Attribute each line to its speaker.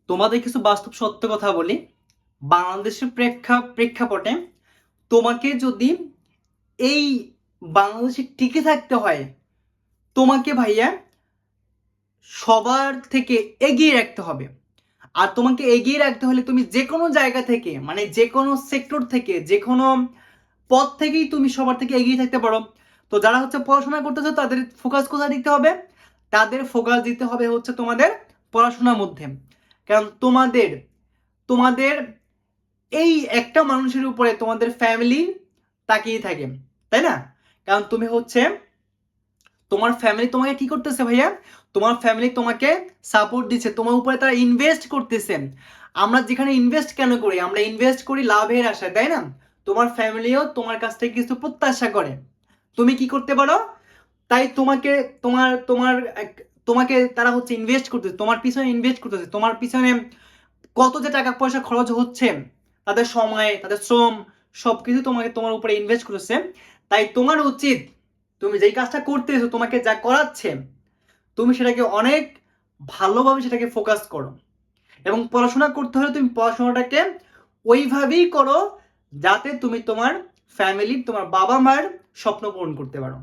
Speaker 1: তোমাদের কিছু বাস্তব সত্য কথা বলি। বাংলাদেশের প্রেক্ষাপটে তোমাকে যদি এই বাংলাদেশে টিকে থাকতে হয়, তোমাকে ভাইয়া সবার থেকে এগিয়ে রাখতে হবে। আর তোমাকে এগিয়ে রাখতে হলে তুমি যে কোনো জায়গা থেকে, মানে যে কোনো সেক্টর থেকে, যে কোনো পথ থেকেই তুমি সবার থেকে এগিয়ে থাকতে পারো। তো যারা হচ্ছে পড়াশোনা করতেছো তাদের ফোকাস কোথায় দিতে হবে? তাদের ফোকাস দিতে হবে হচ্ছে তোমাদের পড়াশোনার মধ্যে। কারণ তোমাদের তোমাদের এই একটা মানুষের উপরে তোমাদের ফ্যামিলি তাকিয়ে থাকে, তাই না? কারণ তুমি হচ্ছে, তোমার ফ্যামিলি তোমাকে কি করতেছে ভাইয়া? তোমার ফ্যামিলি তোমাকে সাপোর্ট দিচ্ছে, তোমার উপরে তারা ইনভেস্ট করতেছে। আমরা যেখানে ইনভেস্ট কেন করি? আমরা ইনভেস্ট করি লাভের আশায়, তাই না? তোমার ফ্যামিলিও তোমার কাছ থেকে কিছু প্রত্যাশা করে। তুমি কি করতে পারো? তাই তোমাকে তোমার তোমার তোমাকে তারা হচ্ছে ইনভেস্ট করতেছে, তোমার পিছনে ইনভেস্ট করতেছে, তোমার পিছনে কত যে টাকা পয়সা খরচ হচ্ছে, তাদের সময়, তাদের শ্রম, সবকিছু তোমাকে তোমার উপরে ইনভেস্ট করেছে। তাই তোমার উচিত, তুমি যেই কাজটা করতেছো, তোমাকে যা করাচ্ছে, তুমি সেটাকে অনেক ভালোভাবে সেটাকে ফোকাস করো। এবং পড়াশোনা করতে হলে তুমি পড়াশোনাটাকে ওইভাবেই করো যাতে তুমি তোমার ফ্যামিলি, তোমার বাবা মার স্বপ্ন পূরণ করতে পারো।